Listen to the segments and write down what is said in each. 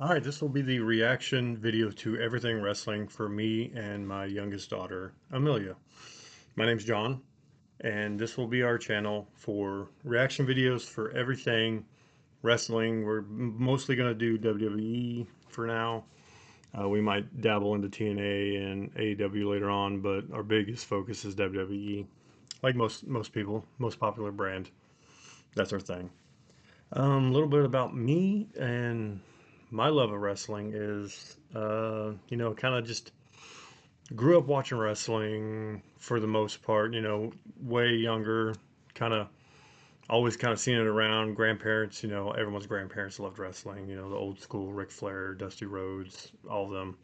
All right, this will be the reaction video to everything wrestling for me and my youngest daughter, Amelia. My name's John, and this will be our channel for reaction videos for everything wrestling. We're mostly going to do WWE for now. We might dabble into TNA and AEW later on, but our biggest focus is WWE. Like most people, most popular brand. That's our thing. A little bit about me and my love of wrestling is, kind of just grew up watching wrestling for the most part, way younger, kind of always kind of seen it around. Grandparents, everyone's grandparents loved wrestling, the old school Ric Flair, Dusty Rhodes, all of them.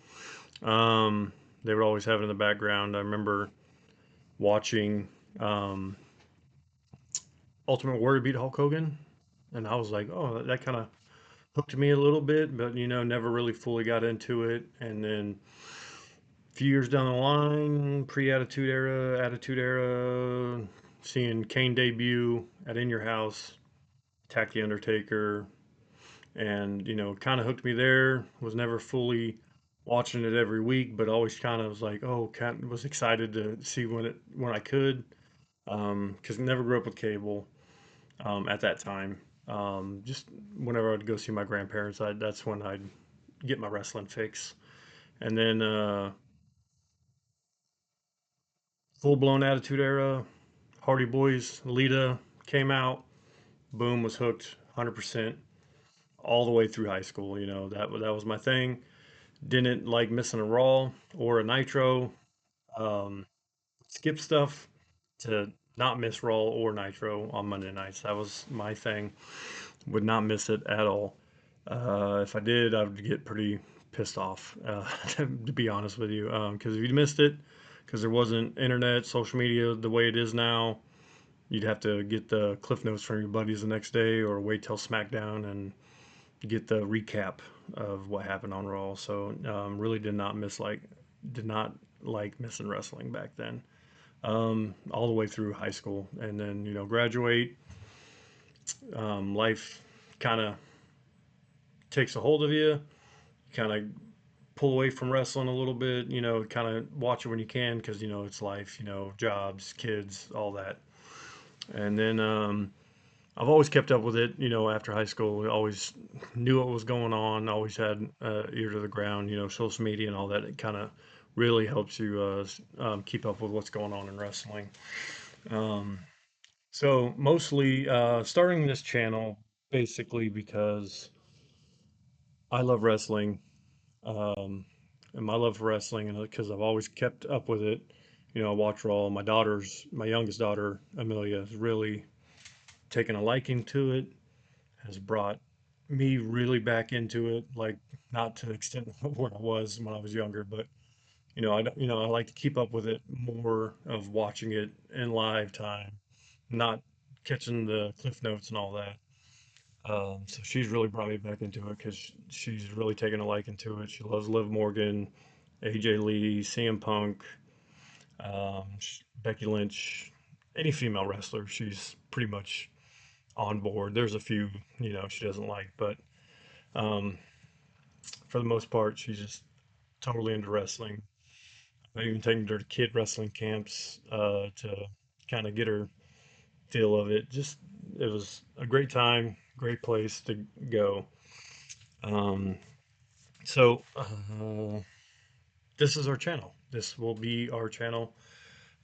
They would always have it in the background. I remember watching um, Ultimate Warrior beat Hulk Hogan, and I was like, oh, that kind of hooked me a little bit, but never really fully got into it. And then a few years down the line, Attitude Era, seeing Kane debut at In Your House, attack the Undertaker, and kind of hooked me there. Was never fully watching it every week, but always kind of was like, oh, kind was excited to see when I could, because never grew up with cable at that time. Just whenever I'd go see my grandparents, that's when I'd get my wrestling fix. And then full blown Attitude Era, Hardy Boys, Lita came out, boom, was hooked 100% all the way through high school. That was my thing. Didn't like missing a Raw or a Nitro. Um, skip stuff to not miss Raw or Nitro on Monday nights. That was my thing. Would not miss it at all. If I did, I would get pretty pissed off, to be honest with you. Because if you missed it, because there wasn't internet, social media the way it is now, you'd have to get the cliff notes from your buddies the next day or wait till SmackDown and get the recap of what happened on Raw. So really did not like missing wrestling back then. All the way through high school, and then graduate. Life kind of takes a hold of you. Kind of pull away from wrestling a little bit. Kind of watch it when you can because it's life. Jobs, kids, all that. And then I've always kept up with it, after high school. I always knew what was going on, always had ear to the ground, social media and all that. It kind of really helps you keep up with what's going on in wrestling. Um, so, mostly starting this channel basically because I love wrestling, um, and my love for wrestling, and because I've always kept up with it. I watch Raw. My youngest daughter, Amelia, has really taken a liking to it, has brought me really back into it, like not to the extent of where I was when I was younger, but I like to keep up with it more of watching it in live time, not catching the cliff notes and all that. So she's really brought me back into it because she's really taken a liking to it. She loves Liv Morgan, AJ Lee, CM Punk, Becky Lynch, any female wrestler. She's pretty much on board. There's a few, she doesn't like, but um, for the most part, she's just totally into wrestling. I've even taken her to kid wrestling camps to kind of get her feel of it. Just it was a great time, great place to go. Um, so this is our channel. This will be our channel.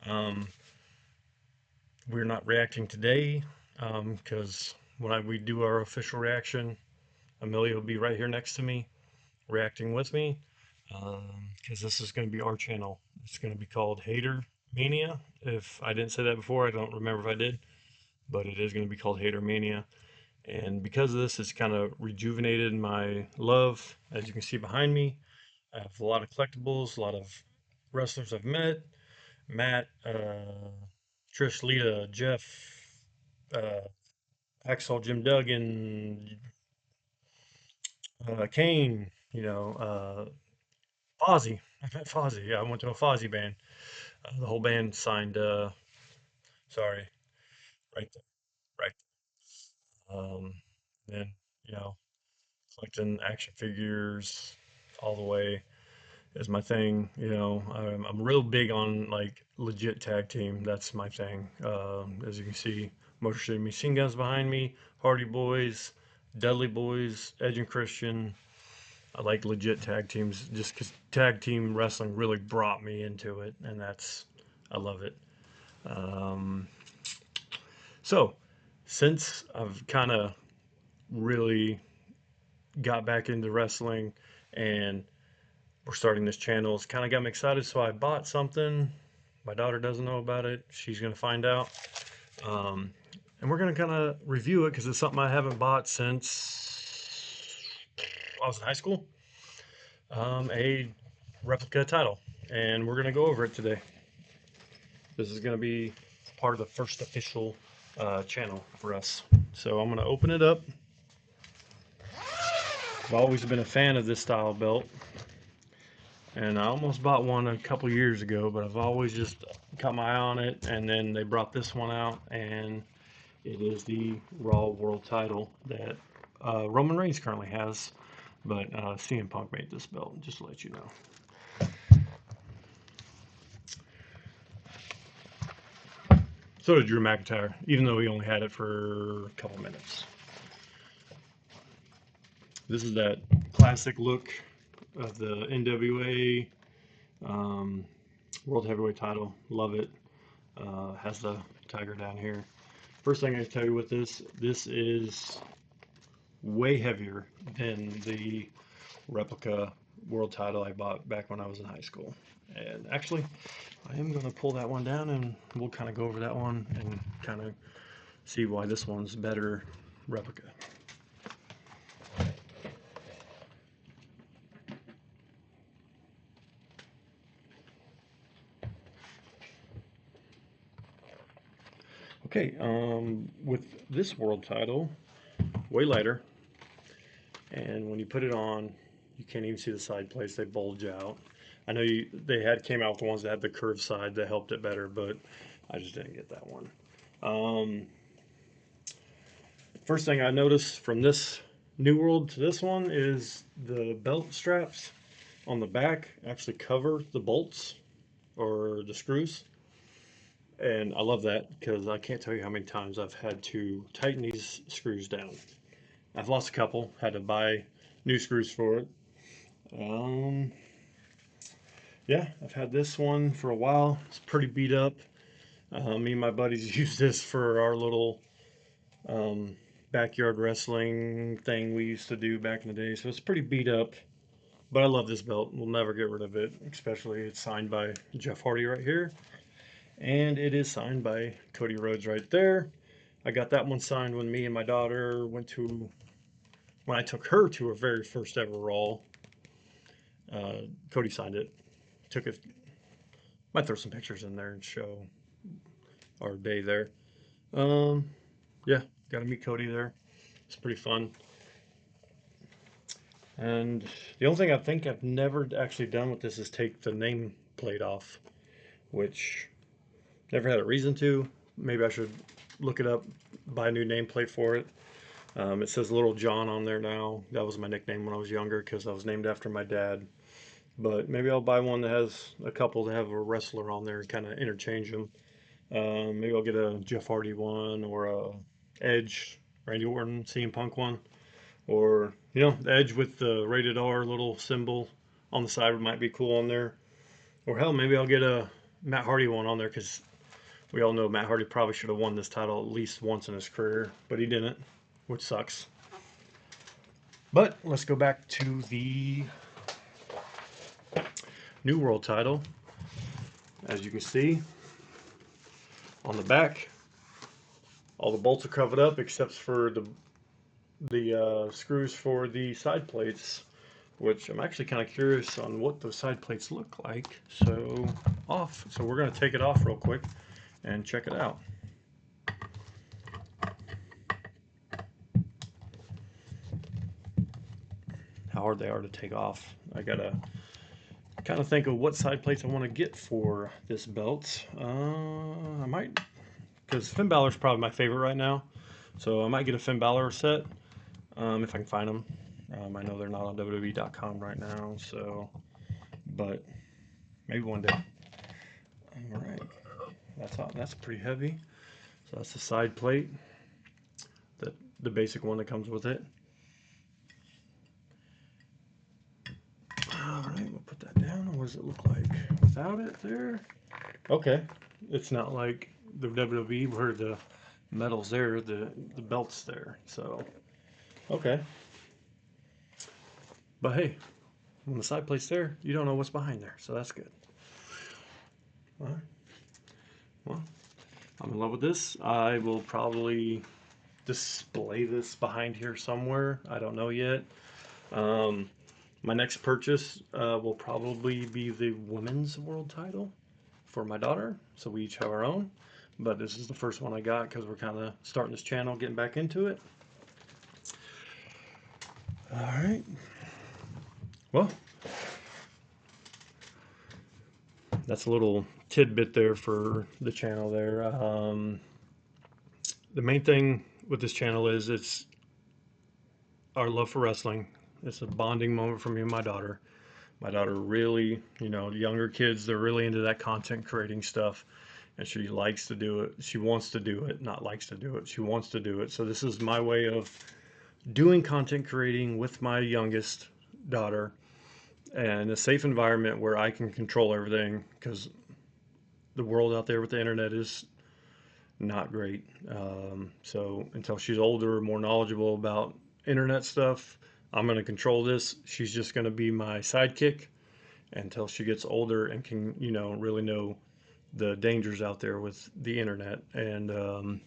Um, we're not reacting today because we do our official reaction, Amelia will be right here next to me, reacting with me, because this is going to be our channel. It's going to be called HaiderMania. If I didn't say that before, I don't remember if I did, but it is going to be called HaiderMania. And because of this, it's kind of rejuvenated my love. As you can see behind me, I have a lot of collectibles, a lot of wrestlers I've met. Matt, Trish, Lita, Jeff, uh, Hacksaw Jim Duggan, Kane, Fozzy. I met Fozzy. Yeah, I went to a Fozzy band. The whole band signed. Sorry, right there, right. There. Then you know, collecting action figures all the way is my thing. You know, I'm real big on like legit tag team. That's my thing. As you can see, Motor City Machine Guns behind me, Hardy Boys, Dudley Boys, Edge and Christian. I like legit tag teams just because tag team wrestling really brought me into it, and I love it. Um, so, since I've kind of really got back into wrestling and we're starting this channel, it's kind of got me excited. So I bought something. My daughter doesn't know about it. She's going to find out. Um, and we're going to kind of review it because it's something I haven't bought since I was in high school. A replica title. And we're going to go over it today. This is going to be part of the first official channel for us. So I'm going to open it up. I've always been a fan of this style belt, and I almost bought one a couple years ago, but I've always just caught my eye on it, and then they brought this one out, and it is the Raw World title that Roman Reigns currently has, but CM Punk made this belt, just to let you know. So did Drew McIntyre, even though he only had it for a couple minutes. This is that classic look of the NWA World Heavyweight title. Love it. Has the tiger down here. First thing I can tell you with this is way heavier than the replica world title I bought back when I was in high school. And actually, I am going to pull that one down and we'll kind of go over that one and kind of see why this one's better replica. Okay, with this world title, way lighter, and when you put it on, you can't even see the side plates; they bulge out. I know they came out with the ones that had the curved side that helped it better, but I just didn't get that one. Um, First thing I noticed from this New World to this one is the belt straps on the back actually cover the bolts or the screws. And I love that because I can't tell you how many times I've had to tighten these screws down. I've lost a couple, had to buy new screws for it. Um, yeah, I've had this one for a while. It's pretty beat up. Me and my buddies use this for our little um, backyard wrestling thing we used to do back in the day. So it's pretty beat up, but I love this belt. We'll never get rid of it, especially it's signed by Jeff Hardy right here. And it is signed by Cody Rhodes right there. I got that one signed when me and my daughter when I took her to her very first ever Raw. Cody signed it. Took it. Might throw some pictures in there and show our day there. Um, yeah, got to meet Cody there. It's pretty fun. And the only thing I think I've never actually done with this is take the name plate off, which never had a reason to. Maybe I should look it up, buy a new nameplate for it. It says Little John on there now. That was my nickname when I was younger because I was named after my dad. But maybe I'll buy one that has a couple that have a wrestler on there and kind of interchange them. Maybe I'll get a Jeff Hardy one or a Edge, Randy Orton, CM Punk one. Or, the Edge with the rated R little symbol on the side might be cool on there. Or hell, maybe I'll get a Matt Hardy one on there because we all know Matt Hardy probably should have won this title at least once in his career, but he didn't, which sucks. But let's go back to the New World title. As you can see, on the back, all the bolts are covered up except for the screws for the side plates, which I'm actually kind of curious on what those side plates look like. So we're going to take it off real quick and check it out. How hard they are to take off. I gotta kind of think of what side plates I want to get for this belt. I might, because Finn Balor's probably my favorite right now, so I might get a Finn Balor set if I can find them. I know they're not on WWE.com right now, so, but maybe one day. All right, that's pretty heavy. So that's the side plate, the basic one that comes with it. All right, we'll put that down. What does it look like without it there? Okay, it's not like the WWE where the metal's there, the belt's there. So, okay. But hey, when the side plate's there, you don't know what's behind there, so that's good. All right. Well, I'm in love with this. I will probably display this behind here somewhere. I don't know yet. Um, my next purchase will probably be the women's world title for my daughter. So we each have our own. But this is the first one I got because we're kind of starting this channel, getting back into it. All right. Well, that's a little tidbit there for the channel there. The main thing with this channel is it's our love for wrestling. It's a bonding moment for me and my daughter. My daughter really, you know, younger kids, they're really into that content creating stuff. And she likes to do it. She wants to do it, not likes to do it. She wants to do it. So this is my way of doing content creating with my youngest daughter and a safe environment where I can control everything because the world out there with the internet is not great. So until she's older, more knowledgeable about internet stuff, I'm going to control this. She's just going to be my sidekick until she gets older and can, you know, really know the dangers out there with the internet. And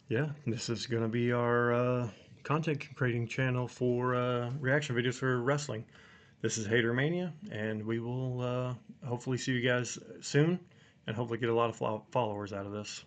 yeah, this is going to be our content creating channel for reaction videos for wrestling. This is HaiderMania, and we will hopefully see you guys soon and hopefully get a lot of followers out of this.